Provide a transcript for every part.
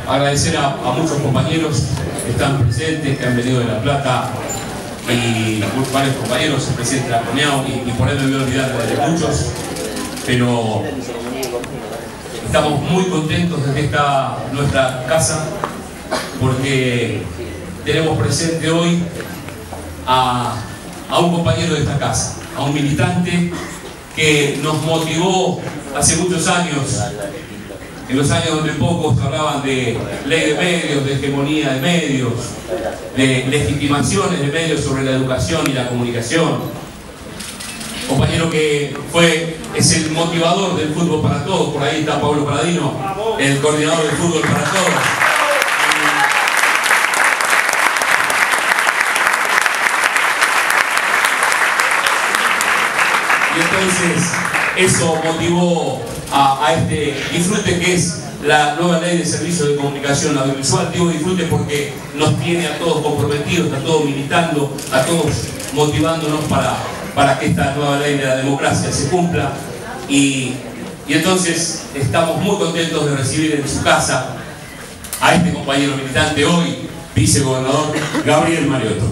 Agradecer a muchos compañeros que están presentes, que han venido de La Plata, y varios compañeros, el presidente de la CONEAU, y por él me voy a olvidar de muchos, pero estamos muy contentos de que esta nuestra casa, porque tenemos presente hoy a un compañero de esta casa, a un militante que nos motivó hace muchos años, en los años donde pocos hablaban de ley de medios, de hegemonía de medios, de legitimaciones de medios sobre la educación y la comunicación. Compañero que es el motivador del fútbol para todos. Por ahí está Pablo Paladino, el coordinador del fútbol para todos. Y entonces eso motivó a este disfrute que es la nueva ley de servicio de comunicación audiovisual. Digo disfrute porque nos tiene a todos comprometidos, a todos militando, a todos motivándonos para que esta nueva ley de la democracia se cumpla. Y entonces estamos muy contentos de recibir en su casa a este compañero militante, hoy vicegobernador Gabriel Mariotto.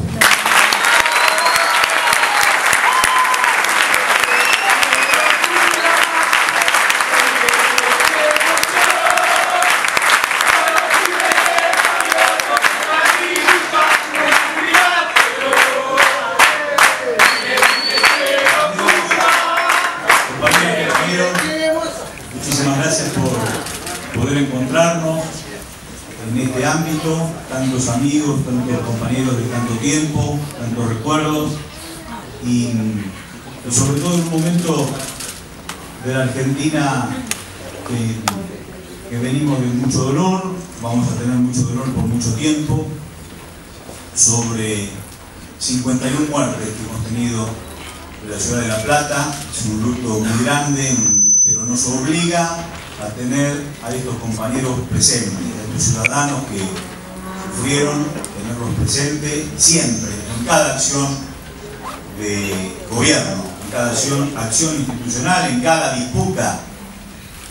Muchísimas gracias por poder encontrarnos en este ámbito, tantos amigos, tantos compañeros de tanto tiempo, tantos recuerdos, y sobre todo en un momento de la Argentina que venimos de mucho dolor, vamos a tener mucho dolor por mucho tiempo, sobre 51 muertes que hemos tenido en la ciudad de La Plata. Es un luto muy grande, pero nos obliga a tener a estos compañeros presentes, a estos ciudadanos que sufrieron, tenerlos presentes siempre, en cada acción de gobierno, en cada acción institucional, en cada disputa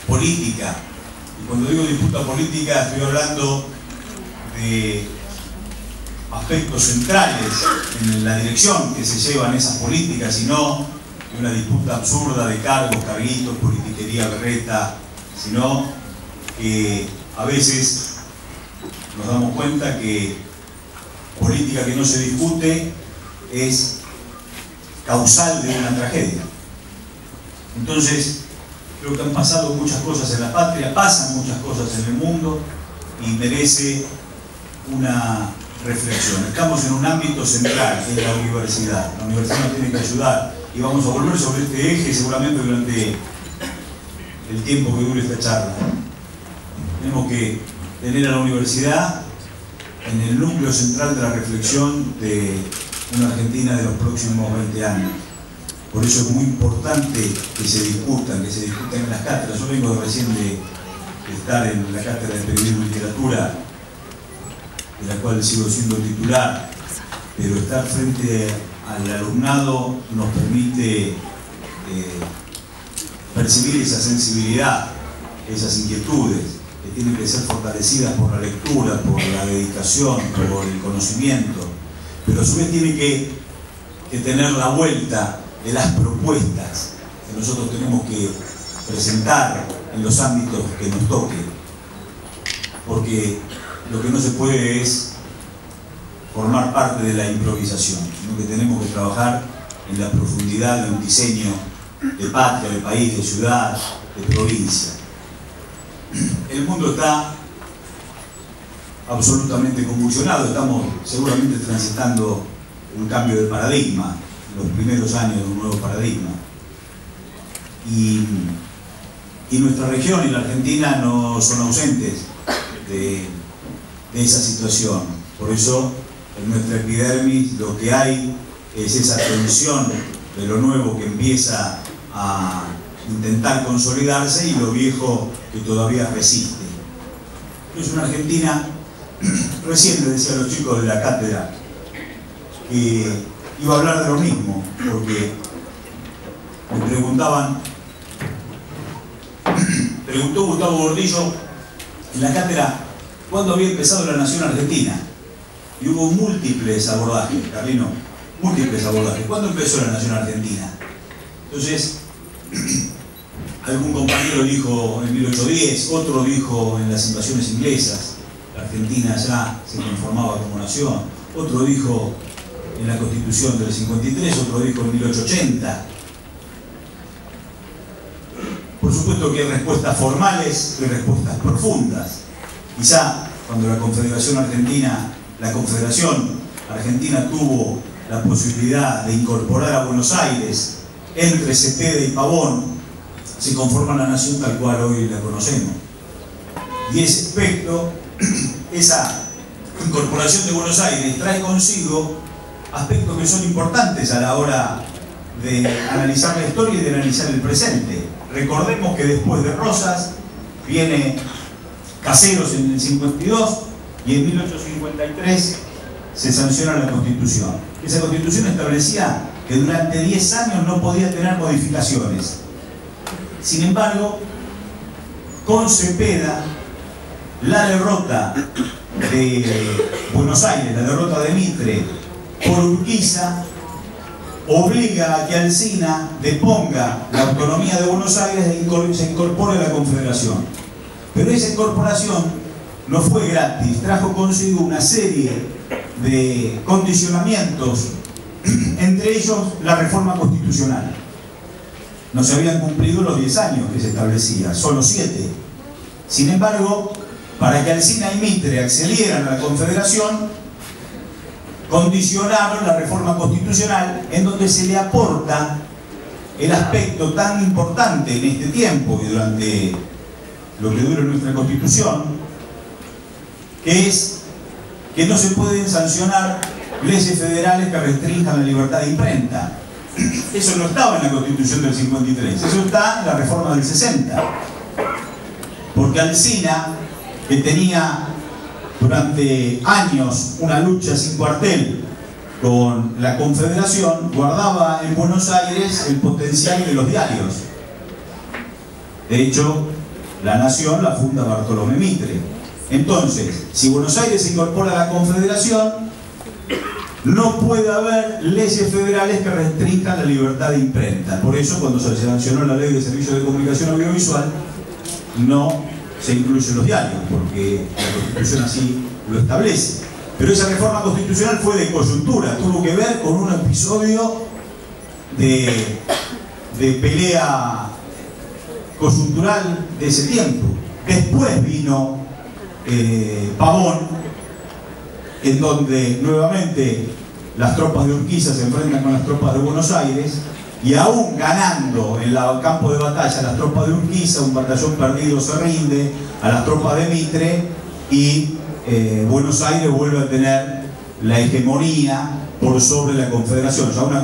política. Y cuando digo disputa política estoy hablando de aspectos centrales en la dirección que se llevan esas políticas, sino de una disputa absurda de cargos, carguitos, politiquería berreta, sino que a veces nos damos cuenta que política que no se discute es causal de una tragedia. Entonces, creo que han pasado muchas cosas en la patria, pasan muchas cosas en el mundo y merece una reflexión. Estamos en un ámbito central, que es la universidad. La universidad nos tiene que ayudar y vamos a volver sobre este eje seguramente durante el tiempo que dure esta charla. Tenemos que tener a la universidad en el núcleo central de la reflexión de una Argentina de los próximos 20 años. Por eso es muy importante que se discutan en las cátedras. Yo vengo recién de estar en la cátedra de Periodismo y Literatura, de la cual sigo siendo titular, pero estar frente al alumnado nos permite percibir esa sensibilidad, esas inquietudes que tienen que ser fortalecidas por la lectura, por la dedicación, por el conocimiento, pero a su vez tiene que tener la vuelta de las propuestas que nosotros tenemos que presentar en los ámbitos que nos toquen, porque lo que no se puede es formar parte de la improvisación, sino que tenemos que trabajar en la profundidad de un diseño de patria, de país, de ciudad, de provincia. El mundo está absolutamente convulsionado, estamos seguramente transitando un cambio de paradigma, los primeros años de un nuevo paradigma. Y nuestra región y la Argentina no son ausentes de esa situación. Por eso en nuestra epidermis lo que hay es esa tensión de lo nuevo que empieza a intentar consolidarse y lo viejo que todavía resiste. Es una Argentina, recién le decía a los chicos de la cátedra que iba a hablar de lo mismo, porque me preguntó Gustavo Gordillo en la cátedra cuándo había empezado la nación argentina. Y hubo múltiples abordajes, Carlino, múltiples abordajes. ¿Cuándo empezó la nación argentina? Entonces, algún compañero dijo en 1810, otro dijo en las invasiones inglesas, la Argentina ya se conformaba como nación, otro dijo en la Constitución del 53, otro dijo en 1880. Por supuesto que hay respuestas formales y respuestas profundas. Quizá cuando la Confederación Argentina tuvo la posibilidad de incorporar a Buenos Aires entre Cepeda y Pavón, se conforma la nación tal cual hoy la conocemos. Y ese aspecto, esa incorporación de Buenos Aires trae consigo aspectos que son importantes a la hora de analizar la historia y de analizar el presente. Recordemos que después de Rosas viene Caseros en el 52 y en 1853 se sanciona la Constitución. Esa Constitución establecía que durante 10 años no podía tener modificaciones. Sin embargo, con Cepeda, la derrota de Buenos Aires, la derrota de Mitre por Urquiza, obliga a que Alsina deponga la autonomía de Buenos Aires y se incorpore a la Confederación. Pero esa incorporación no fue gratis, trajo consigo una serie de condicionamientos, entre ellos la reforma constitucional. No se habían cumplido los 10 años que se establecía, solo 7. Sin embargo, para que Alsina y Mitre accedieran a la Confederación, condicionaron la reforma constitucional en donde se le aporta el aspecto tan importante en este tiempo y durante lo que dura nuestra Constitución, que es que no se pueden sancionar leyes federales que restrinjan la libertad de imprenta. Eso no estaba en la Constitución del 53, eso está en la reforma del 60. Porque Alsina, que tenía durante años una lucha sin cuartel con la Confederación, guardaba en Buenos Aires el potencial de los diarios. De hecho, la Nación la funda Bartolomé Mitre. Entonces, si Buenos Aires se incorpora a la Confederación, no puede haber leyes federales que restrinjan la libertad de imprenta. Por eso, cuando se sancionó la Ley de Servicios de Comunicación Audiovisual, no se incluyen los diarios, porque la Constitución así lo establece. Pero esa reforma constitucional fue de coyuntura, tuvo que ver con un episodio de pelea coyuntural de ese tiempo. Después vino Pavón, en donde nuevamente las tropas de Urquiza se enfrentan con las tropas de Buenos Aires, y aún ganando en el campo de batalla las tropas de Urquiza, un batallón perdido se rinde a las tropas de Mitre y Buenos Aires vuelve a tener la hegemonía por sobre la Confederación, ya una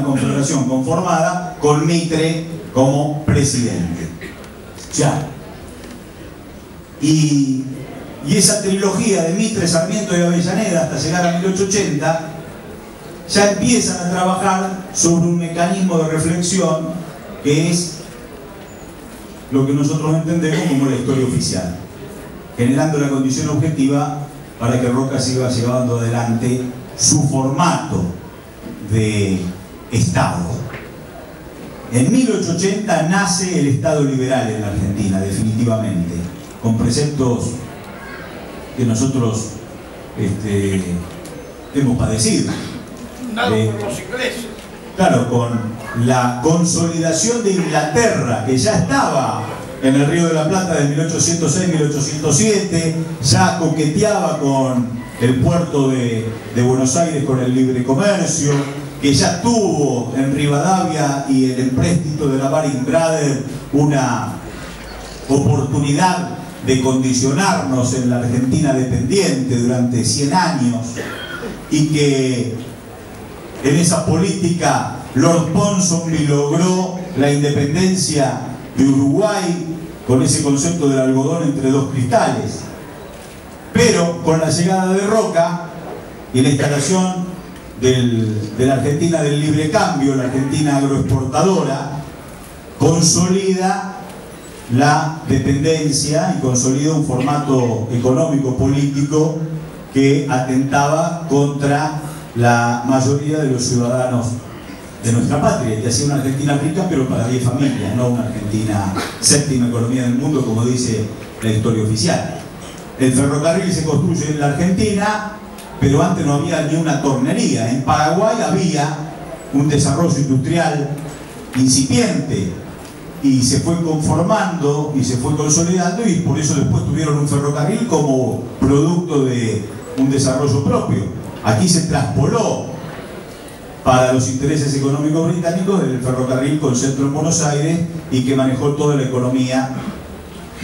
Confederación conformada con Mitre como presidente. Ya. Y esa trilogía de Mitre, Sarmiento y Avellaneda hasta llegar a 1880 ya empiezan a trabajar sobre un mecanismo de reflexión que es lo que nosotros entendemos como la historia oficial, generando la condición objetiva para que Roca siga llevando adelante su formato de Estado. En 1880 nace el Estado liberal en la Argentina, definitivamente, con preceptos que nosotros hemos padecido. Por los ingleses. Claro, con la consolidación de Inglaterra, que ya estaba en el Río de la Plata de 1806-1807, ya coqueteaba con el puerto de Buenos Aires, con el libre comercio, que ya tuvo en Rivadavia y el empréstito de la Baring Brothers una oportunidad de condicionarnos en la Argentina dependiente durante 100 años, y que en esa política Lord Ponsonby logró la independencia de Uruguay con ese concepto del algodón entre dos cristales. Pero con la llegada de Roca y la instalación de la Argentina del libre cambio, la Argentina agroexportadora, consolida la dependencia y consolidó un formato económico-político que atentaba contra la mayoría de los ciudadanos de nuestra patria, que hacía una Argentina rica pero para 10 familias, no una Argentina séptima economía del mundo como dice la historia oficial. El ferrocarril se construye en la Argentina, pero antes no había ni una tornería. En Paraguay había un desarrollo industrial incipiente y se fue conformando y se fue consolidando, y por eso después tuvieron un ferrocarril como producto de un desarrollo propio. Aquí se traspoló para los intereses económicos británicos el ferrocarril con centro en Buenos Aires y que manejó toda la economía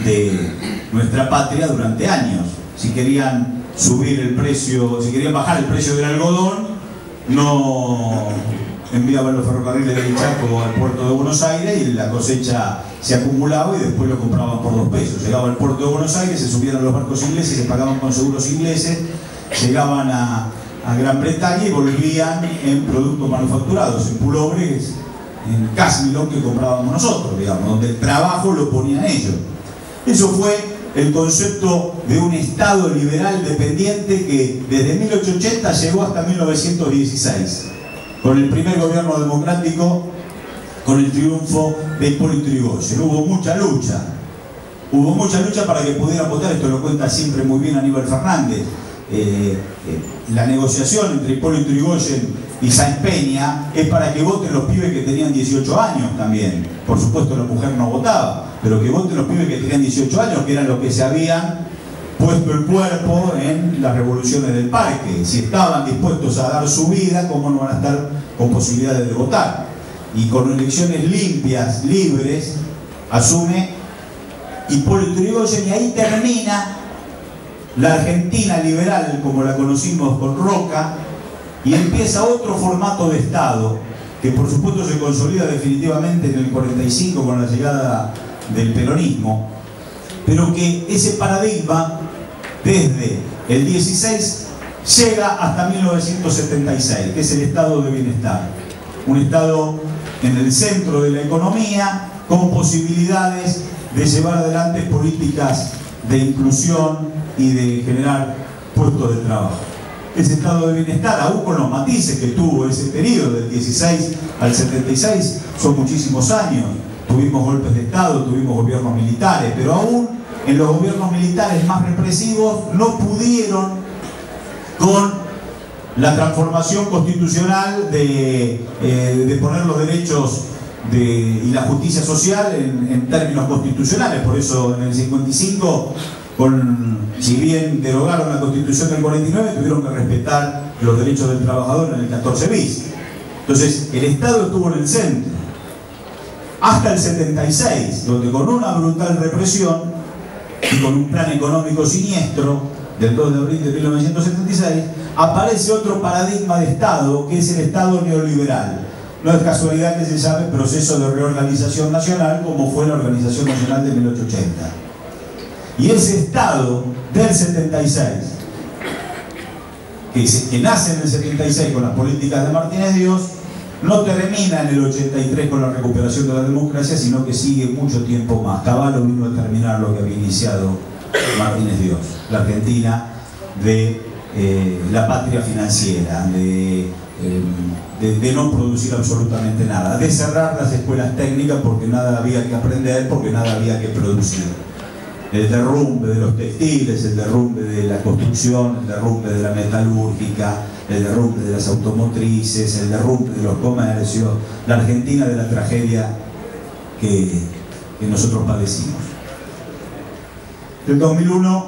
de nuestra patria durante años. Si querían subir el precio, si querían bajar el precio del algodón, no enviaban los ferrocarriles del Chaco al puerto de Buenos Aires y la cosecha se acumulaba y después lo compraban por 2 pesos. Llegaba al puerto de Buenos Aires, se subían a los barcos ingleses, se pagaban con seguros ingleses, llegaban a Gran Bretaña y volvían en productos manufacturados, en pulobres, en casmilón que comprábamos nosotros, digamos, donde el trabajo lo ponían ellos. Eso fue el concepto de un Estado liberal dependiente que desde 1880 llegó hasta 1916, con el primer gobierno democrático, con el triunfo de Hipólito Yrigoyen. Hubo mucha lucha para que pudieran votar. Esto lo cuenta siempre muy bien Aníbal Fernández. La negociación entre Hipólito Yrigoyen y Sáenz Peña es para que voten los pibes que tenían 18 años también. Por supuesto la mujer no votaba, pero que voten los pibes que tenían 18 años, que eran los que se habían puesto el cuerpo en las revoluciones del parque. Si estaban dispuestos a dar su vida, ¿cómo no van a estar con posibilidades de votar? Y con elecciones limpias, libres, asume Hipólito Yrigoyen, y ahí termina la Argentina liberal como la conocimos con Roca, y empieza otro formato de Estado que por supuesto se consolida definitivamente en el 45 con la llegada del peronismo, pero que ese paradigma desde el 16 llega hasta 1976, que es el Estado de Bienestar, un Estado en el centro de la economía con posibilidades de llevar adelante políticas de inclusión y de generar puestos de trabajo. Ese Estado de Bienestar, aún con los matices que tuvo ese periodo del 16 al 76, son muchísimos años. Tuvimos golpes de Estado, tuvimos gobiernos militares, pero aún en los gobiernos militares más represivos no pudieron con la transformación constitucional de poner los derechos y la justicia social en términos constitucionales. Por eso en el 55, si bien derogaron la Constitución del 49, tuvieron que respetar los derechos del trabajador en el 14 bis. Entonces el Estado estuvo en el centro hasta el 76, donde con una brutal represión y con un plan económico siniestro del 2 de abril de 1976 aparece otro paradigma de Estado, que es el Estado neoliberal. No es casualidad que se llame proceso de reorganización nacional, como fue la Organización Nacional de 1880. Y ese Estado del 76, que nace en el 76 con las políticas de Martínez Dios, no termina en el 83 con la recuperación de la democracia, sino que sigue mucho tiempo más. Cavallo vino a terminar lo que había iniciado Martínez Dios, la Argentina de la patria financiera, de no producir absolutamente nada, de cerrar las escuelas técnicas porque nada había que aprender, porque nada había que producir. El derrumbe de los textiles, el derrumbe de la construcción, el derrumbe de la metalúrgica, el derrumbe de las automotrices, el derrumbe de los comercios, la Argentina de la tragedia que nosotros padecimos. En 2001,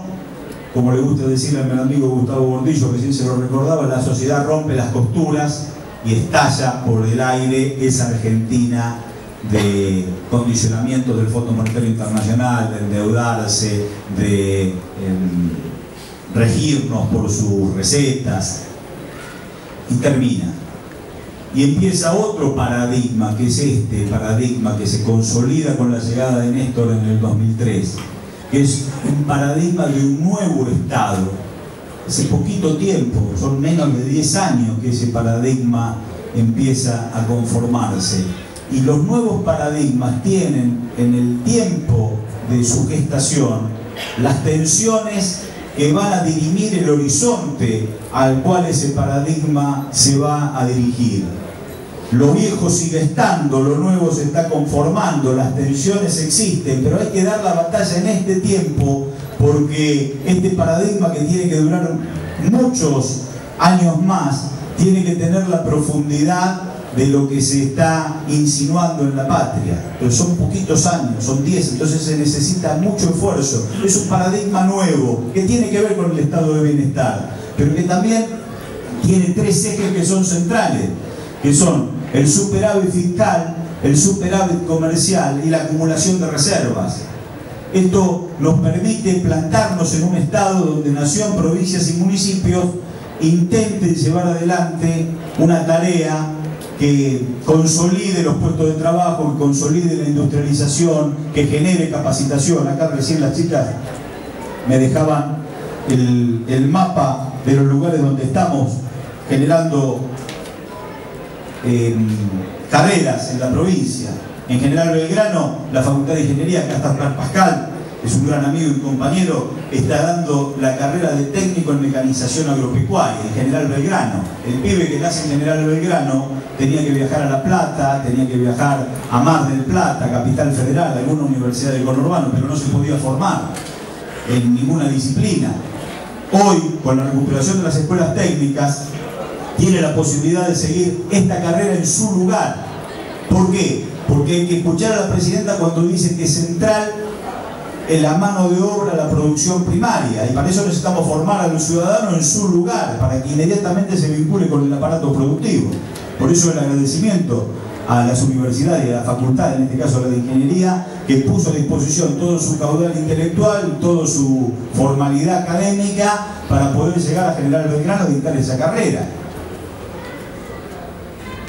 como le gusta decir a mi amigo Gustavo Gordillo, que sí se lo recordaba, la sociedad rompe las costuras y estalla por el aire esa Argentina de condicionamiento del Fondo Monetario Internacional, de endeudarse, de regirnos por sus recetas, y termina. Y empieza otro paradigma, que es este paradigma que se consolida con la llegada de Néstor en el 2003, que es un paradigma de un nuevo Estado. Hace poquito tiempo, son menos de 10 años que ese paradigma empieza a conformarse. y los nuevos paradigmas tienen en el tiempo de su gestación las tensiones que van a dirimir el horizonte al cual ese paradigma se va a dirigir. Lo viejo sigue estando, lo nuevo se está conformando, las tensiones existen, pero hay que dar la batalla en este tiempo, porque este paradigma, que tiene que durar muchos años más, tiene que tener la profundidad de lo que se está insinuando en la patria. Pero son poquitos años, son 10, entonces se necesita mucho esfuerzo. Es un paradigma nuevo que tiene que ver con el estado de bienestar, pero que también tiene 3 ejes que son centrales, que son el superávit fiscal, el superávit comercial y la acumulación de reservas. Esto nos permite plantarnos en un estado donde nación, provincias y municipios intenten llevar adelante una tarea que consolide los puestos de trabajo, que consolide la industrialización, que genere capacitación. Acá recién las chicas me dejaban el mapa de los lugares donde estamos generando carreras en la provincia. En General Belgrano, la Facultad de Ingeniería, acá está Fran Pascal, es un gran amigo y compañero, está dando la carrera de técnico en mecanización agropecuaria en General Belgrano. El pibe que nace en General Belgrano tenía que viajar a La Plata, tenía que viajar a Mar del Plata, Capital Federal, a alguna universidad del conurbano, pero no se podía formar en ninguna disciplina. Hoy, con la recuperación de las escuelas técnicas, tiene la posibilidad de seguir esta carrera en su lugar. ¿Por qué? Porque hay que escuchar a la presidenta cuando dice que es central en la mano de obra la producción primaria, y para eso necesitamos formar a los ciudadanos en su lugar, para que inmediatamente se vincule con el aparato productivo. Por eso el agradecimiento a las universidades y a la facultad, en este caso la de Ingeniería, que puso a disposición todo su caudal intelectual, toda su formalidad académica para poder llegar a General Belgrano y dictar esa carrera.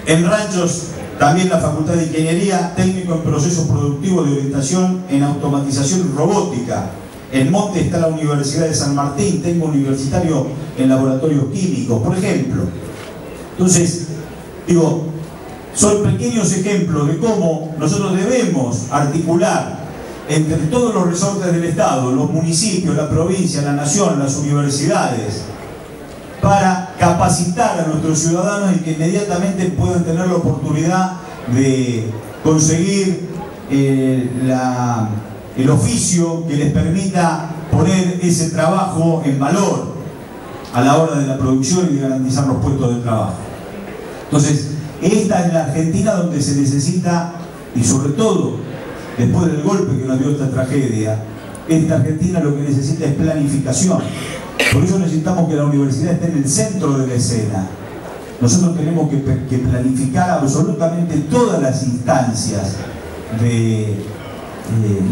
En Ranchos, también la Facultad de Ingeniería, técnico en procesos productivos de orientación en automatización y robótica. En Monte está la Universidad de San Martín, técnico universitario en laboratorios químicos, por ejemplo. Entonces, digo, son pequeños ejemplos de cómo nosotros debemos articular entre todos los resortes del Estado, los municipios, la provincia, la nación, las universidades, para capacitar a nuestros ciudadanos y que inmediatamente puedan tener la oportunidad de conseguir el oficio que les permita poner ese trabajo en valor a la hora de la producción y de garantizar los puestos de trabajo. Entonces, esta es la Argentina donde se necesita, y sobre todo después del golpe que nos dio esta tragedia, esta Argentina lo que necesita es planificación. Por eso necesitamos que la universidad esté en el centro de la escena. Nosotros tenemos que planificar absolutamente todas las instancias de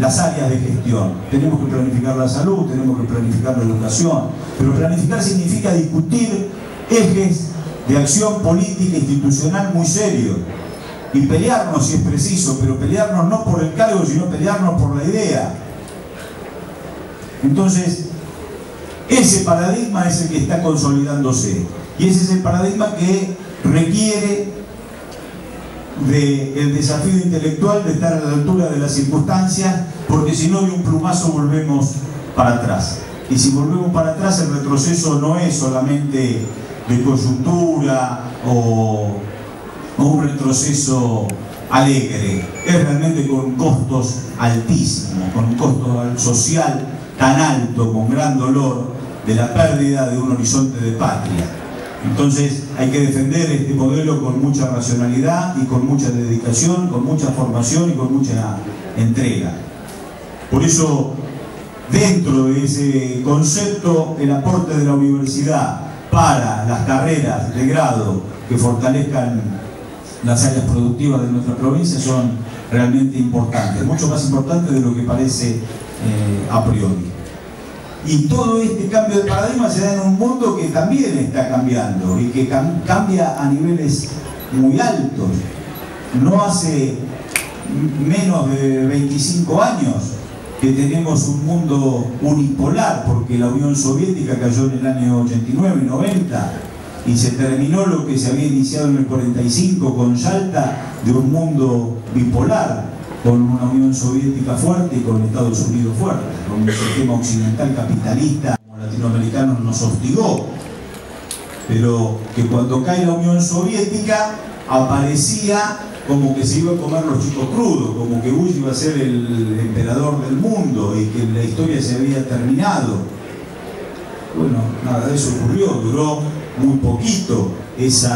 las áreas de gestión. Tenemos que planificar la salud, tenemos que planificar la educación, pero planificar significa discutir ejes de acción política e institucional muy serios y pelearnos si es preciso, pero pelearnos no por el cargo, sino pelearnos por la idea. Entonces, ese paradigma es el que está consolidándose, y ese es el paradigma que requiere del desafío intelectual de estar a la altura de las circunstancias, porque si no, de un plumazo volvemos para atrás. Y si volvemos para atrás, el retroceso no es solamente de coyuntura o un retroceso alegre, es realmente con costos altísimos, con un costo social tan alto, con gran dolor de la pérdida de un horizonte de patria. Entonces hay que defender este modelo con mucha racionalidad y con mucha dedicación, con mucha formación y con mucha entrega. Por eso, dentro de ese concepto, el aporte de la universidad para las carreras de grado que fortalezcan las áreas productivas de nuestra provincia son realmente importantes, mucho más importantes de lo que parece a priori. Y todo este cambio de paradigma se da en un mundo que también está cambiando y que cambia a niveles muy altos. No hace menos de 25 años que tenemos un mundo unipolar, porque la Unión Soviética cayó en el año 89 y 90, y se terminó lo que se había iniciado en el 45 con Yalta, de un mundo bipolar, con una Unión Soviética fuerte y con Estados Unidos fuerte, con un sistema occidental capitalista como latinoamericano nos hostigó, pero que cuando cae la Unión Soviética aparecía como que se iba a comer los chicos crudos, como que Bush iba a ser el emperador del mundo y que la historia se había terminado. Bueno, nada de eso ocurrió, duró muy poquito ese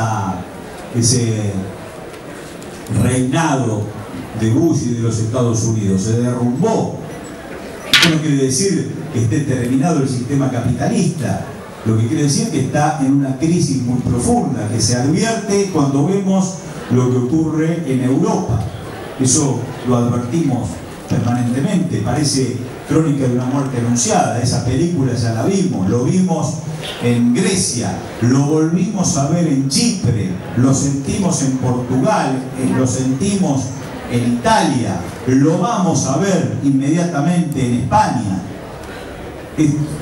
reinado de Bush y de los Estados Unidos, se derrumbó. Esto no quiere decir que esté terminado el sistema capitalista, lo que quiere decir que está en una crisis muy profunda, que se advierte cuando vemos lo que ocurre en Europa. Eso lo advertimos permanentemente, parece Crónica de una muerte anunciada. Esa película ya la vimos, lo vimos en Grecia, lo volvimos a ver en Chipre, lo sentimos en Portugal, lo sentimos en Italia, lo vamos a ver inmediatamente en España.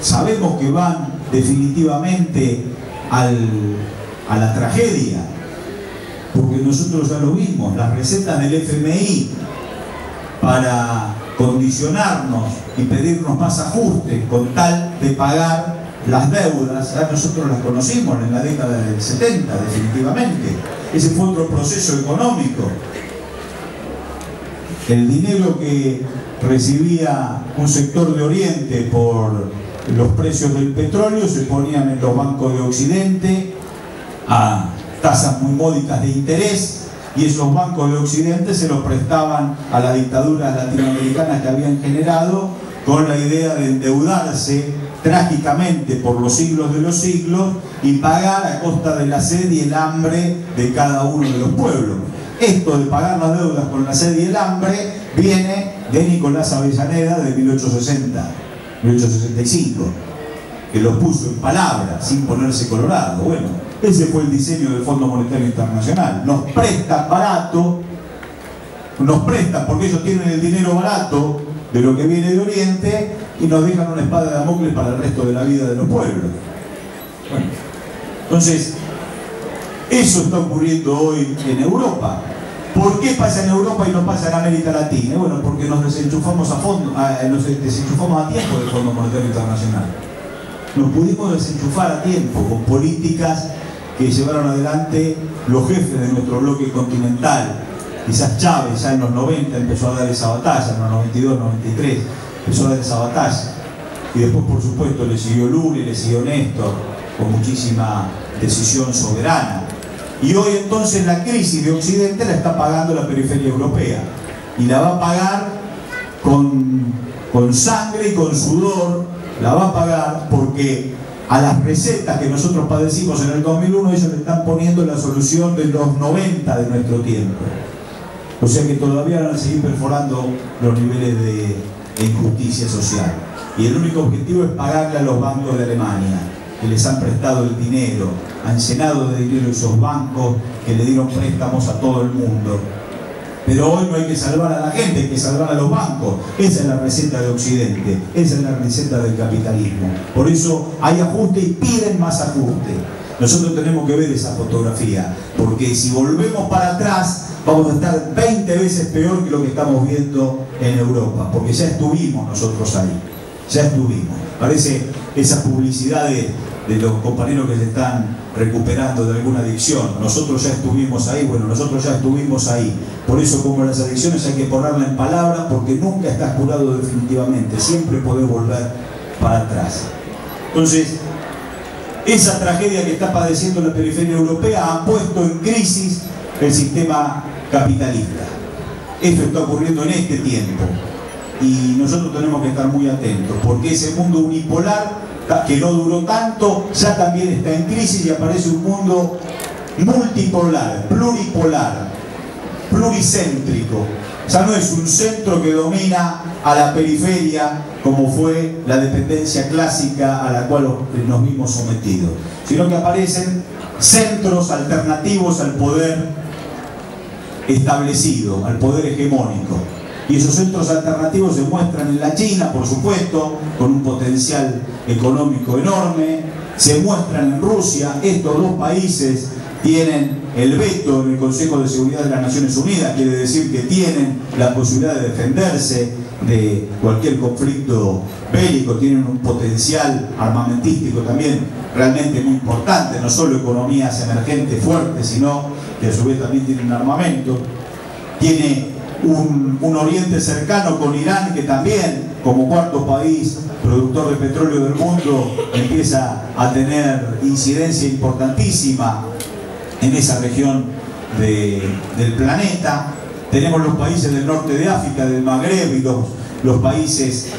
Sabemos que van definitivamente a la tragedia, porque nosotros ya lo vimos, las recetas del FMI para condicionarnos y pedirnos más ajustes con tal de pagar las deudas, ya nosotros las conocimos en la década del 70 definitivamente. Ese fue otro proceso económico. El dinero que recibía un sector de Oriente por los precios del petróleo se ponían en los bancos de Occidente a tasas muy módicas de interés, y esos bancos de Occidente se los prestaban a las dictaduras latinoamericanas que habían generado con la idea de endeudarse trágicamente por los siglos de los siglos y pagar a costa de la sed y el hambre de cada uno de los pueblos. Esto de pagar las deudas con la sed y el hambre viene de Nicolás Avellaneda de 1865, que lo puso en palabras sin ponerse colorado. Bueno, ese fue el diseño del Fondo Monetario Internacional. Nos prestan barato, nos prestan porque ellos tienen el dinero barato de lo que viene de Oriente y nos dejan una espada de Damocles para el resto de la vida de los pueblos. Bueno, entonces, eso está ocurriendo hoy en Europa. ¿Por qué pasa en Europa y no pasa en América Latina? Bueno, porque nos desenchufamos a tiempo del Fondo Monetario Internacional. Nos pudimos desenchufar a tiempo con políticas que llevaron adelante los jefes de nuestro bloque continental. Quizás Chávez ya en los 90 empezó a dar esa batalla, en los 92, 93 empezó a dar esa batalla. Y después, por supuesto, le siguió Lula y le siguió Néstor con muchísima decisión soberana. Y hoy entonces la crisis de Occidente la está pagando la periferia europea. Y la va a pagar con sangre y con sudor, la va a pagar porque a las recetas que nosotros padecimos en el 2001, ellos le están poniendo la solución de los 90 de nuestro tiempo. O sea que todavía van a seguir perforando los niveles de injusticia social. Y el único objetivo es pagarle a los bancos de Alemania, que les han prestado el dinero, han llenado de dinero esos bancos que le dieron préstamos a todo el mundo. Pero hoy no hay que salvar a la gente, hay que salvar a los bancos. Esa es la receta de Occidente, esa es la receta del capitalismo. Por eso hay ajuste y piden más ajuste. Nosotros tenemos que ver esa fotografía, porque si volvemos para atrás vamos a estar 20 veces peor que lo que estamos viendo en Europa, porque ya estuvimos nosotros ahí, ya estuvimos. Parece esas publicidades de los compañeros que se están recuperando de alguna adicción. Nosotros ya estuvimos ahí. Bueno, nosotros ya estuvimos ahí. Por eso, como las adicciones hay que ponerla en palabras, porque nunca estás curado definitivamente, siempre podés volver para atrás. Entonces, esa tragedia que está padeciendo la periferia europea ha puesto en crisis el sistema capitalista. Esto está ocurriendo en este tiempo y nosotros tenemos que estar muy atentos, porque ese mundo unipolar que no duró tanto ya también está en crisis y aparece un mundo multipolar, pluripolar, pluricéntrico. Ya no es un centro que domina a la periferia como fue la dependencia clásica a la cual nos vimos sometidos, sino que aparecen centros alternativos al poder establecido, al poder hegemónico. Y esos centros alternativos se muestran en la China, por supuesto, con un potencial económico enorme, se muestran en Rusia. Estos dos países tienen el veto en el Consejo de Seguridad de las Naciones Unidas, quiere decir que tienen la posibilidad de defenderse de cualquier conflicto bélico, tienen un potencial armamentístico también realmente muy importante, no solo economías emergentes fuertes, sino que a su vez también tienen armamento. Tiene un oriente cercano con Irán, que también, como cuarto país productor de petróleo del mundo, empieza a tener incidencia importantísima en esa región del planeta. Tenemos los países del norte de África, del Magreb, y los países,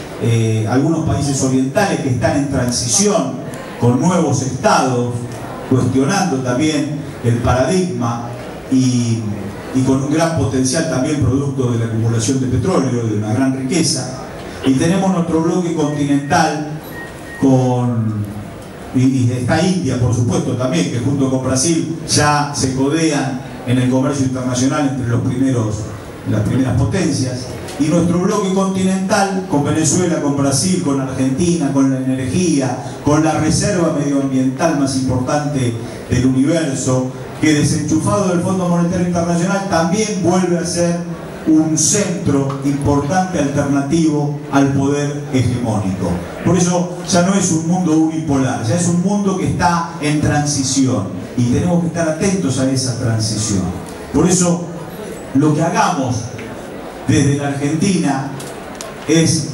algunos países orientales que están en transición con nuevos estados, cuestionando también el paradigma y con un gran potencial también producto de la acumulación de petróleo, de una gran riqueza. Y tenemos nuestro bloque continental y está India, por supuesto, también, que junto con Brasil ya se codean en el comercio internacional entre las primeras potencias. Y nuestro bloque continental, con Venezuela, con Brasil, con Argentina, con la energía, con la reserva medioambiental más importante del universo, que desenchufado del Fondo Monetario Internacional también vuelve a ser un centro importante alternativo al poder hegemónico. Por eso ya no es un mundo unipolar, ya es un mundo que está en transición y tenemos que estar atentos a esa transición. Por eso lo que hagamos desde la Argentina es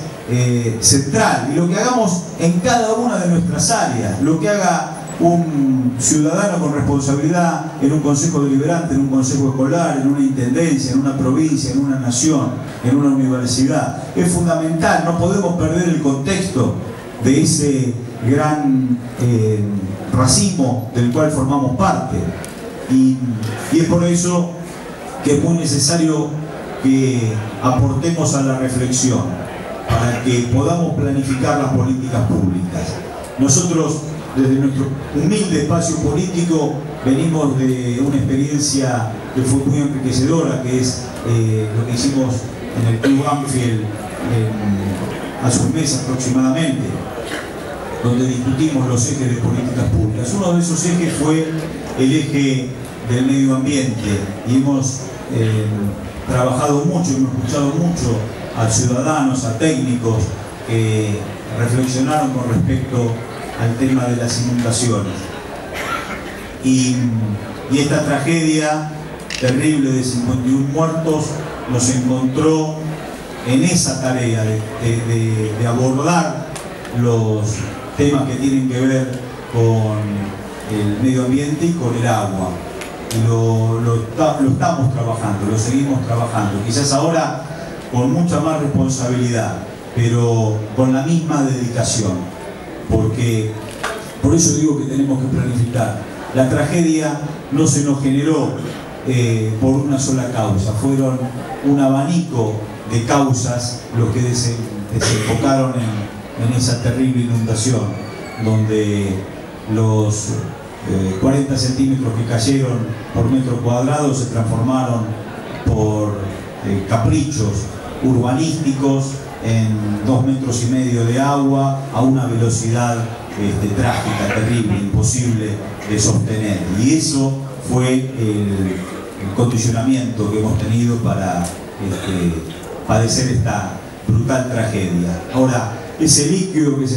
central, y lo que hagamos en cada una de nuestras áreas, lo que haga un ciudadano con responsabilidad en un consejo deliberante, en un consejo escolar, en una intendencia, en una provincia, en una nación, en una universidad, es fundamental. No podemos perder el contexto de ese gran racimo del cual formamos parte, y es por eso que es muy necesario que aportemos a la reflexión para que podamos planificar las políticas públicas. Nosotros, desde nuestro humilde espacio político, venimos de una experiencia que fue muy enriquecedora, que es lo que hicimos en el Club Banfield hace un mes aproximadamente, donde discutimos los ejes de políticas públicas. Uno de esos ejes fue el eje del medio ambiente, y hemos trabajado mucho, hemos escuchado mucho a ciudadanos, a técnicos que reflexionaron con respecto al tema de las inundaciones. Y esta tragedia terrible de 51 muertos nos encontró en esa tarea de abordar los temas que tienen que ver con el medio ambiente y con el agua. Y lo estamos trabajando, lo seguimos trabajando, quizás ahora con mucha más responsabilidad, pero con la misma dedicación, porque por eso digo que tenemos que planificar. La tragedia no se nos generó por una sola causa, fueron un abanico de causas los que desembocaron en esa terrible inundación, donde los 40 centímetros que cayeron por metro cuadrado se transformaron por caprichos urbanísticos en 2,5 metros de agua a una velocidad trágica, terrible, imposible de sostener. Y eso fue el condicionamiento que hemos tenido para padecer esta brutal tragedia. Ahora, ese líquido que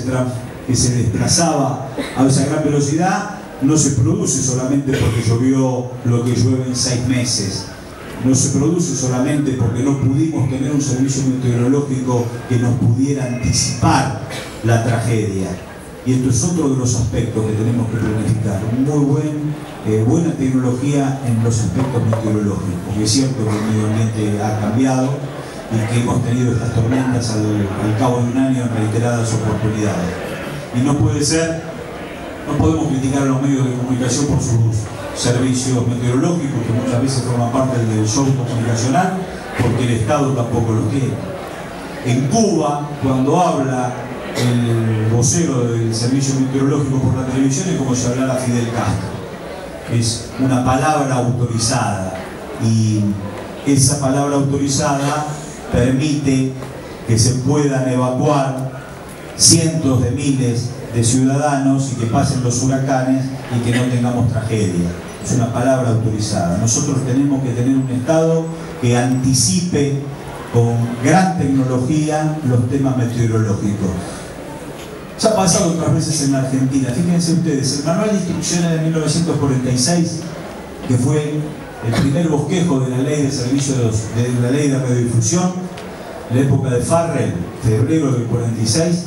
se desplazaba a esa gran velocidad no se produce solamente porque llovió lo que llueve en 6 meses. No se produce solamente porque no pudimos tener un servicio meteorológico que nos pudiera anticipar la tragedia. Y esto es otro de los aspectos que tenemos que planificar. Buena tecnología en los aspectos meteorológicos. Y es cierto que el medio ambiente ha cambiado y que hemos tenido estas tormentas al cabo de un año en reiteradas oportunidades. Y no puede ser, no podemos criticar a los medios de comunicación por sus servicios meteorológicos, que muchas veces forman parte del show comunicacional, porque el Estado tampoco los tiene. En Cuba, cuando habla el vocero del servicio meteorológico por la televisión, es como si hablara Fidel Castro. Es una palabra autorizada, y esa palabra autorizada permite que se puedan evacuar cientos de miles de ciudadanos y que pasen los huracanes y que no tengamos tragedia. Es una palabra autorizada. Nosotros tenemos que tener un Estado que anticipe con gran tecnología los temas meteorológicos. Ya ha pasado otras veces en la Argentina. Fíjense ustedes, el manual de instrucciones de 1946, que fue el primer bosquejo de la ley de servicios, de la ley de radiodifusión, en la época de Farrell, febrero del 46,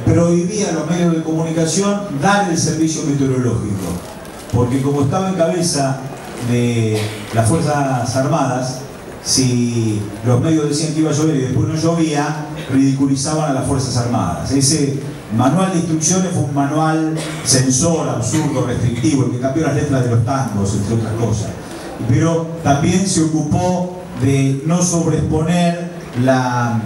prohibía a los medios de comunicación dar el servicio meteorológico, porque como estaba en cabeza de las Fuerzas Armadas, si los medios decían que iba a llover y después no llovía, ridiculizaban a las Fuerzas Armadas. Ese manual de instrucciones fue un manual censor, absurdo, restrictivo, el que cambió las letras de los tangos, entre otras cosas. Pero también se ocupó de no sobreexponer la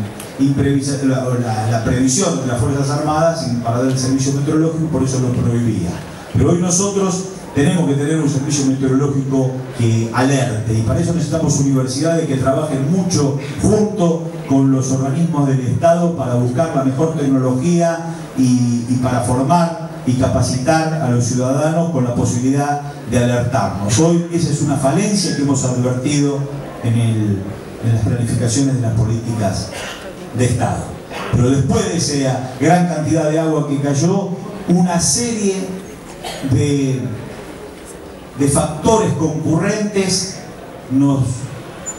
previsión de las Fuerzas Armadas para dar el servicio meteorológico, por eso lo prohibía. Pero hoy nosotros tenemos que tener un servicio meteorológico que alerte, y para eso necesitamos universidades que trabajen mucho junto con los organismos del Estado para buscar la mejor tecnología y para formar y capacitar a los ciudadanos con la posibilidad de alertarnos. Hoy esa es una falencia que hemos advertido en las planificaciones de las políticas de Estado. Pero después de esa gran cantidad de agua que cayó, una serie de factores concurrentes nos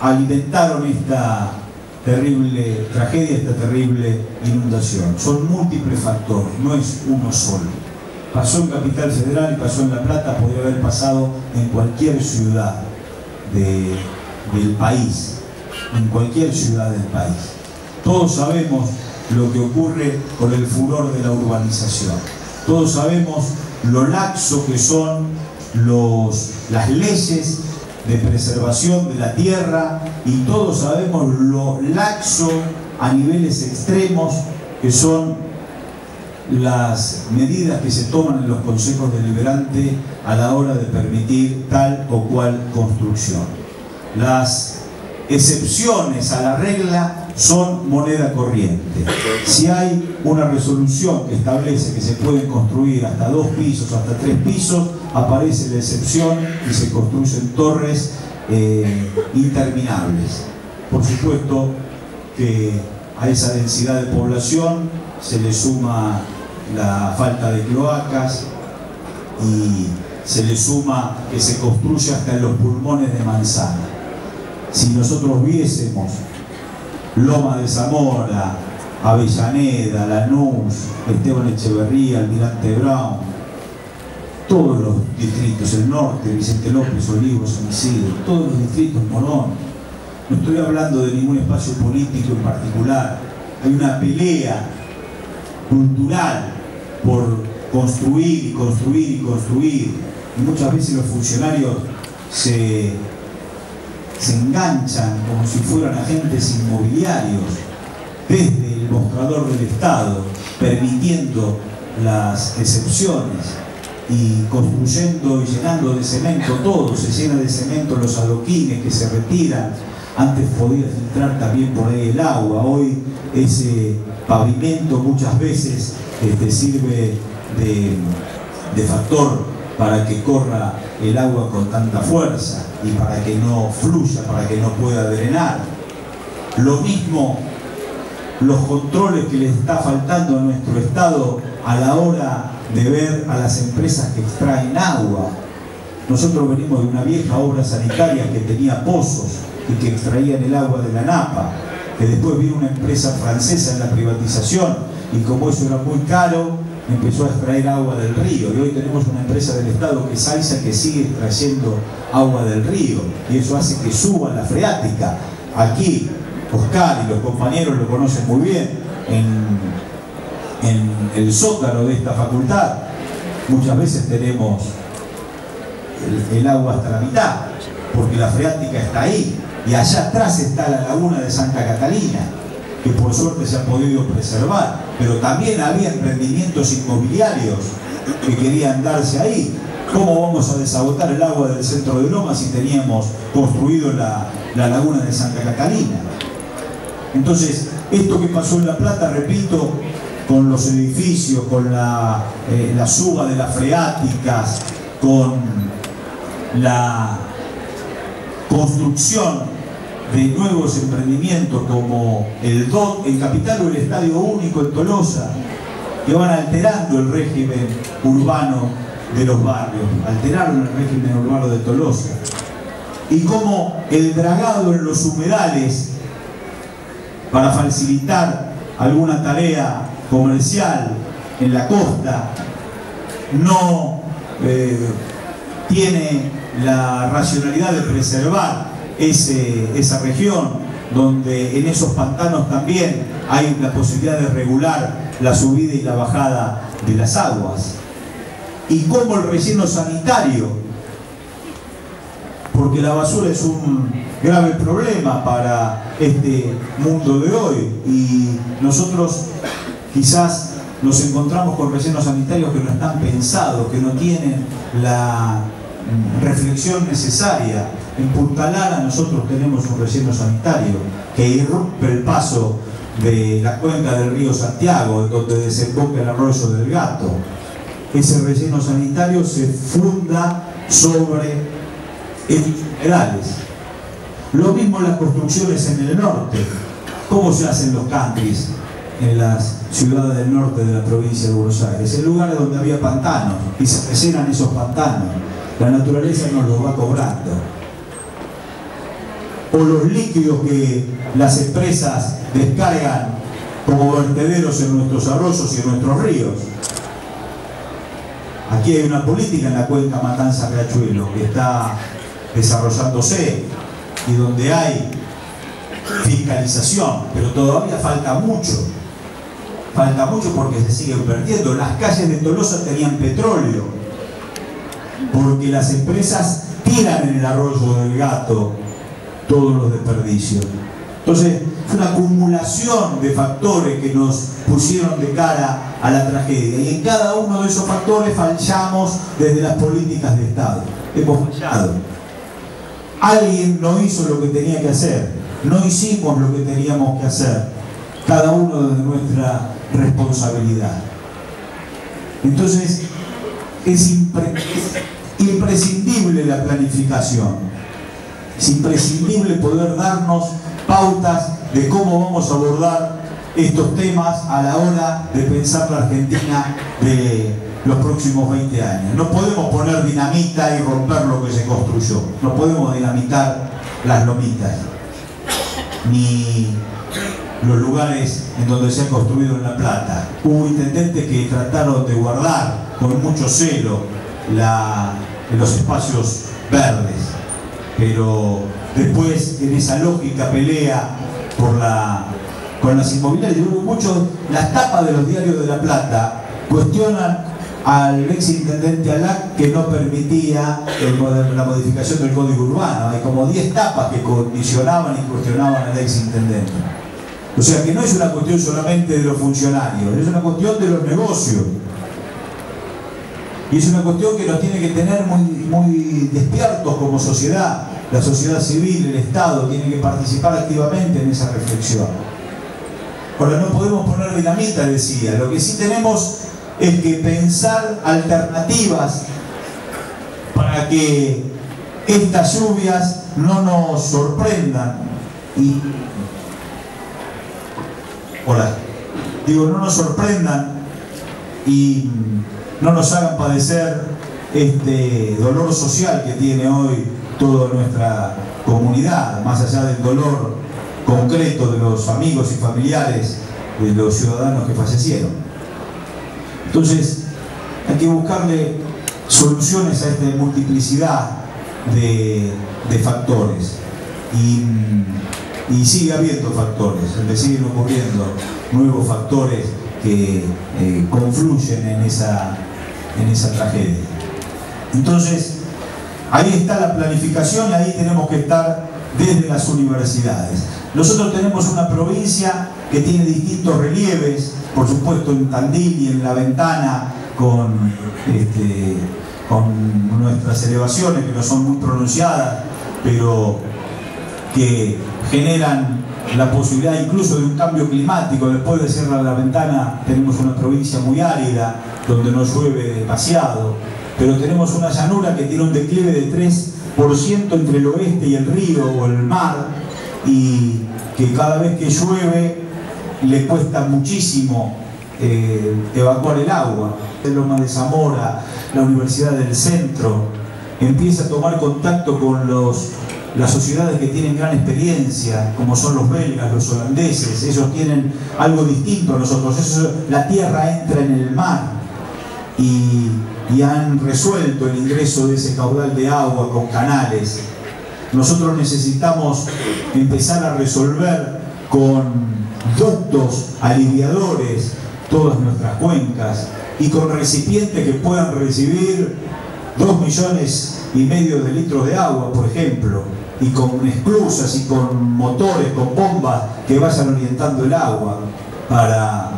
alimentaron esta terrible tragedia, esta terrible inundación. Son múltiples factores, no es uno solo. Pasó en Capital Federal y pasó en La Plata, podría haber pasado en cualquier ciudad del país, en cualquier ciudad del país. Todos sabemos lo que ocurre con el furor de la urbanización. Todos sabemos lo laxo que son las leyes de preservación de la tierra, y todos sabemos lo laxo a niveles extremos que son las medidas que se toman en los consejos deliberantes a la hora de permitir tal o cual construcción. Las excepciones a la regla son moneda corriente. Si hay una resolución que establece que se pueden construir hasta 2 pisos, hasta 3 pisos, aparece la excepción y se construyen torres interminables. Por supuesto que a esa densidad de población se le suma la falta de cloacas y se le suma que se construye hasta en los pulmones de manzana. Si nosotros viésemos Loma de Zamora, Avellaneda, Lanús, Esteban Echeverría, Almirante Brown, todos los distritos, el norte, Vicente López, Olivos, San Isidro, todos los distritos, Morón, no estoy hablando de ningún espacio político en particular, hay una pelea cultural por construir y construir y construir, y muchas veces los funcionarios se enganchan como si fueran agentes inmobiliarios desde el mostrador del Estado, permitiendo las excepciones y construyendo y llenando de cemento todo. Se llena de cemento los adoquines que se retiran. Antes podía filtrar también por ahí el agua. Hoy ese pavimento muchas veces sirve de factor para que corra el agua con tanta fuerza y para que no fluya, para que no pueda drenar. Lo mismo los controles que le está faltando a nuestro Estado a la hora de ver a las empresas que extraen agua. Nosotros venimos de una vieja obra sanitaria que tenía pozos y que extraían el agua de la napa, que después vino una empresa francesa en la privatización y como eso era muy caro, empezó a extraer agua del río, y hoy tenemos una empresa del Estado que es AISA que sigue extrayendo agua del río, y eso hace que suba la freática. Aquí Oscar y los compañeros lo conocen muy bien, en el zócalo de esta facultad muchas veces tenemos el agua hasta la mitad, porque la freática está ahí, y allá atrás está la laguna de Santa Catalina, que por suerte se ha podido preservar, pero también había emprendimientos inmobiliarios que querían darse ahí. ¿Cómo vamos a desagotar el agua del centro de Loma si teníamos construido la laguna de Santa Catalina? Entonces, esto que pasó en La Plata, repito, con los edificios, con la suba de las freáticas, con la construcción de nuevos emprendimientos como el DOT en Capital o el Estadio Único en Tolosa, que van alterando el régimen urbano de los barrios, alteraron el régimen urbano de Tolosa, y como el dragado en los humedales para facilitar alguna tarea comercial en la costa no tiene la racionalidad de preservar esa región, donde en esos pantanos también hay la posibilidad de regular la subida y la bajada de las aguas. Y como el relleno sanitario, porque la basura es un grave problema para este mundo de hoy, y nosotros quizás nos encontramos con rellenos sanitarios que no están pensados, que no tienen la reflexión necesaria. En Punta Lara nosotros tenemos un relleno sanitario que irrumpe el paso de la cuenca del río Santiago, donde desemboca el arroyo del Gato. Ese relleno sanitario se funda sobre humedales. Lo mismo las construcciones en el norte. ¿Cómo se hacen los countries en las ciudades del norte de la provincia de Buenos Aires? En lugares donde había pantanos, y se rellenan esos pantanos. La naturaleza nos los va cobrando. O los líquidos que las empresas descargan como vertederos en nuestros arroyos y en nuestros ríos. Aquí hay una política en la cuenca Matanza-Riachuelo que está desarrollándose y donde hay fiscalización, pero todavía falta mucho. Falta mucho porque se siguen perdiendo. Las calles de Tolosa tenían petróleo, porque las empresas tiran en el arroyo del Gato todos los desperdicios. Entonces, fue una acumulación de factores que nos pusieron de cara a la tragedia. Y en cada uno de esos factores fallamos desde las políticas de Estado. Hemos fallado. Alguien no hizo lo que tenía que hacer. No hicimos lo que teníamos que hacer. Cada uno desde nuestra responsabilidad. Entonces, es imprescindible la planificación. Es imprescindible poder darnos pautas de cómo vamos a abordar estos temas a la hora de pensar la Argentina de los próximos 20 años. No podemos poner dinamita y romper lo que se construyó. No podemos dinamitar las lomitas, ni los lugares en donde se ha construido en La Plata. Hubo intendentes que trataron de guardar con mucho celo los espacios verdes, pero después en esa lógica pelea con las inmobiliarias, las tapas de los diarios de La Plata cuestionan al ex intendente Alac, que no permitía la modificación del código urbano. Hay como 10 tapas que condicionaban y cuestionaban al ex intendente. O sea que no es una cuestión solamente de los funcionarios, es una cuestión de los negocios. Y es una cuestión que nos tiene que tener muy despiertos como sociedad. La sociedad civil, el Estado, tiene que participar activamente en esa reflexión. Ahora, no podemos poner dinamita, decía. Lo que sí tenemos es que pensar alternativas para que estas lluvias no nos sorprendan. No nos sorprendan y no nos hagan padecer este dolor social que tiene hoy toda nuestra comunidad, más allá del dolor concreto de los amigos y familiares de los ciudadanos que fallecieron. Entonces, hay que buscarle soluciones a esta multiplicidad de factores. Y sigue habiendo factores, le siguen ocurriendo nuevos factores que confluyen en esa tragedia. Entonces, ahí está la planificación y ahí tenemos que estar desde las universidades. Nosotros tenemos una provincia que tiene distintos relieves, por supuesto en Tandil y en La Ventana, con nuestras elevaciones que no son muy pronunciadas, pero que generan la posibilidad incluso de un cambio climático. Después de cerrar la ventana tenemos una provincia muy árida, donde no llueve demasiado, pero tenemos una llanura que tiene un declive de 3% entre el oeste y el río o el mar, y que cada vez que llueve le cuesta muchísimo evacuar el agua. Loma de Zamora, la Universidad del Centro, empieza a tomar contacto con las sociedades que tienen gran experiencia, como son los belgas, los holandeses. Ellos tienen algo distinto a nosotros. La tierra entra en el mar y han resuelto el ingreso de ese caudal de agua con canales. Nosotros necesitamos empezar a resolver con ductos aliviadores todas nuestras cuencas y con recipientes que puedan recibir 2,5 millones de litros de agua, por ejemplo, y con esclusas y con motores, con bombas que vayan orientando el agua para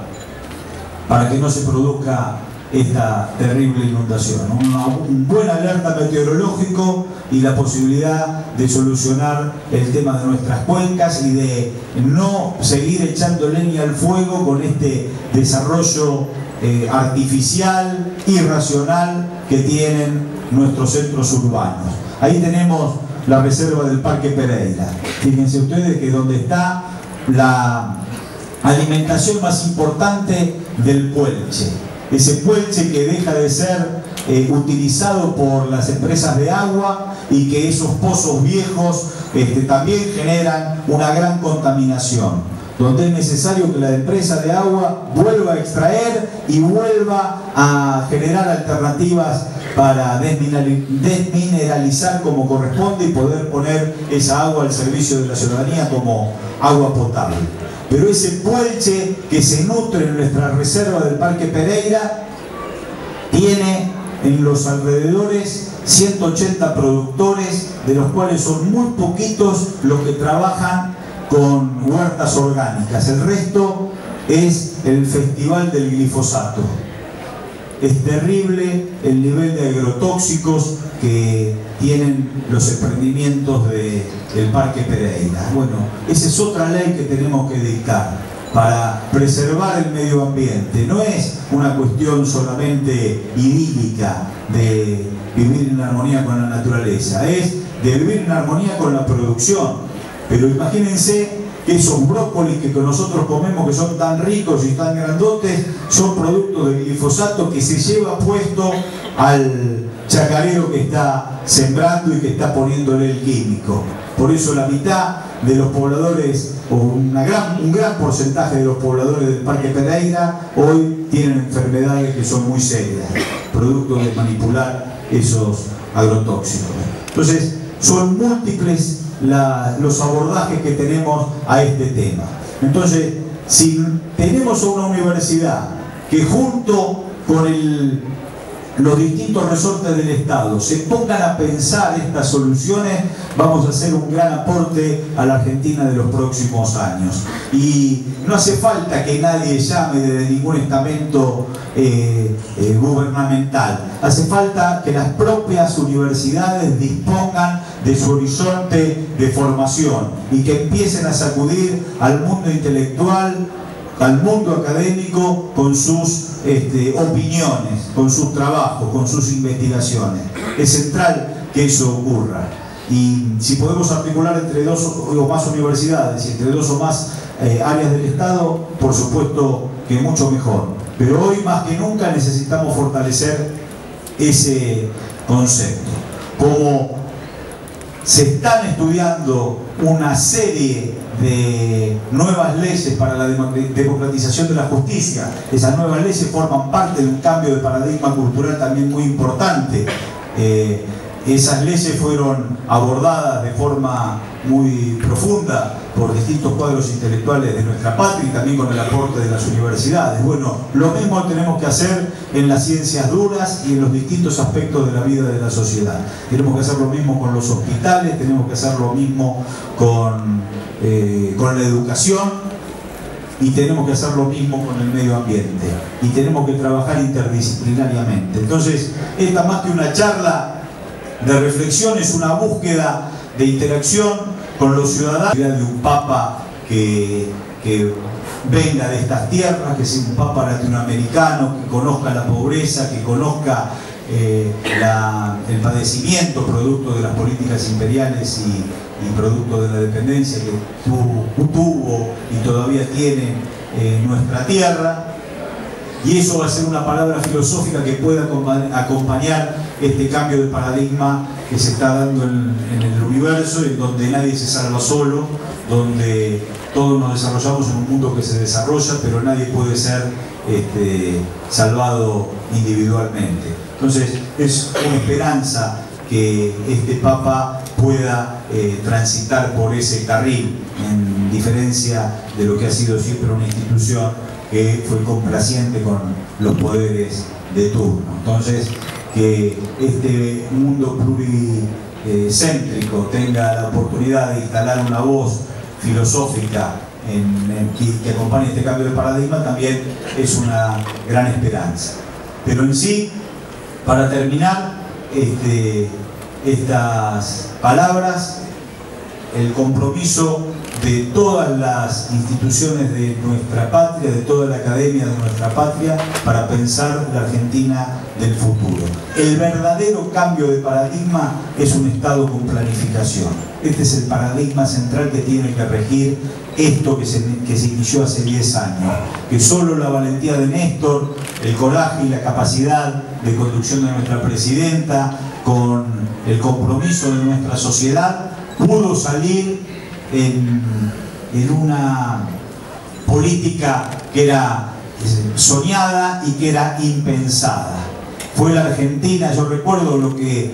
que no se produzca esta terrible inundación. Un buen alerta meteorológico y la posibilidad de solucionar el tema de nuestras cuencas y de no seguir echando leña al fuego con este desarrollo artificial, irracional que tienen nuestros centros urbanos. Ahí tenemos la reserva del Parque Pereira. Fíjense ustedes que donde está la alimentación más importante del Puelche. Ese Puelche que deja de ser utilizado por las empresas de agua y que esos pozos viejos también generan una gran contaminación, donde es necesario que la empresa de agua vuelva a extraer y vuelva a generar alternativas para desmineralizar como corresponde y poder poner esa agua al servicio de la ciudadanía como agua potable. Pero ese Puelche que se nutre en nuestra reserva del Parque Pereira tiene en los alrededores 180 productores, de los cuales son muy poquitos los que trabajan con huertas orgánicas. El resto es el festival del glifosato. Es terrible el nivel de agrotóxicos que tienen los emprendimientos del Parque Pereira. Bueno, esa es otra ley que tenemos que dictar para preservar el medio ambiente. No es una cuestión solamente idílica de vivir en armonía con la naturaleza, es de vivir en armonía con la producción. Pero imagínense que esos brócolis que nosotros comemos, que son tan ricos y tan grandotes, son productos de glifosato que se lleva puesto al chacarero que está sembrando y que está poniéndole el químico. Por eso la mitad de los pobladores, o un gran porcentaje de los pobladores del Parque Pereira, hoy tienen enfermedades que son muy serias, producto de manipular esos agrotóxicos. Entonces, son múltiples los abordajes que tenemos a este tema. Entonces, si tenemos una universidad que junto con los distintos resortes del Estado se pongan a pensar estas soluciones, vamos a hacer un gran aporte a la Argentina de los próximos años. Y no hace falta que nadie llame desde ningún estamento gubernamental. Hace falta que las propias universidades dispongan de su horizonte de formación y que empiecen a sacudir al mundo intelectual, al mundo académico con sus opiniones, con sus trabajos, con sus investigaciones. Es central que eso ocurra. Y si podemos articular entre 2 o más universidades y entre 2 o más áreas del Estado, por supuesto que mucho mejor. Pero hoy más que nunca necesitamos fortalecer ese concepto. Como se están estudiando una serie de nuevas leyes para la democratización de la justicia, esas nuevas leyes forman parte de un cambio de paradigma cultural también muy importante. Esas leyes fueron abordadas de forma muy profunda por distintos cuadros intelectuales de nuestra patria y también con el aporte de las universidades. Bueno, lo mismo tenemos que hacer en las ciencias duras y en los distintos aspectos de la vida de la sociedad. Tenemos que hacer lo mismo con los hospitales, tenemos que hacer lo mismo con la educación y tenemos que hacer lo mismo con el medio ambiente y tenemos que trabajar interdisciplinariamente. Entonces, esta más que una charla de reflexión es una búsqueda de interacción con los ciudadanos, de un papa que venga de estas tierras, que sea un papa latinoamericano, que conozca la pobreza, que conozca el padecimiento producto de las políticas imperiales y producto de la dependencia que tuvo y todavía tiene nuestra tierra. Y eso va a ser una palabra filosófica que pueda acompañar este cambio de paradigma que se está dando en el universo, en donde nadie se salva solo, donde todos nos desarrollamos en un mundo que se desarrolla, pero nadie puede ser salvado individualmente. Entonces es una esperanza que este Papa pueda transitar por ese carril, en diferencia de lo que ha sido siempre una institución que fue complaciente con los poderes de turno. Entonces, que este mundo pluricéntrico tenga la oportunidad de instalar una voz filosófica que acompañe este cambio de paradigma también es una gran esperanza. Pero en sí, para terminar estas palabras, el compromiso de todas las instituciones de nuestra patria, de toda la academia de nuestra patria, para pensar la Argentina del futuro. El verdadero cambio de paradigma es un Estado con planificación. Este es el paradigma central que tiene que regir esto que se inició hace 10 años. Que solo la valentía de Néstor, el coraje y la capacidad de conducción de nuestra presidenta, con el compromiso de nuestra sociedad, pudo salir en una política que era soñada y que era impensada. Fue la Argentina, yo recuerdo lo que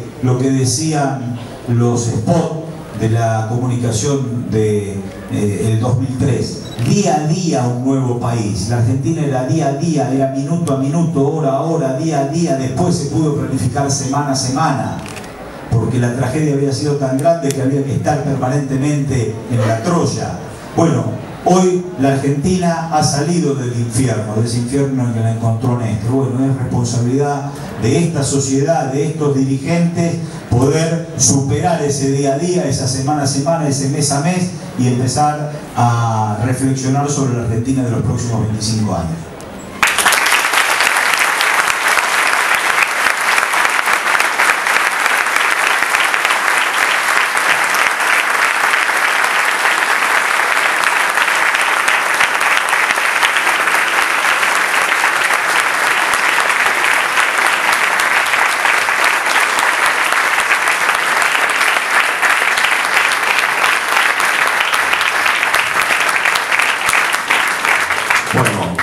decían los spots de la comunicación del 2003. Día a día un nuevo país. La Argentina era día a día, era minuto a minuto, hora a hora, día a día. Después se pudo planificar semana a semana, porque la tragedia había sido tan grande que había que estar permanentemente en la Troya. Bueno, hoy la Argentina ha salido del infierno, de ese infierno en que la encontró Néstor. Bueno, es responsabilidad de esta sociedad, de estos dirigentes, poder superar ese día a día, esa semana a semana, ese mes a mes, y empezar a reflexionar sobre la Argentina de los próximos 25 años. Bueno,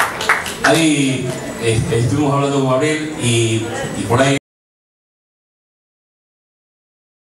ahí estuvimos hablando con Gabriel y por ahí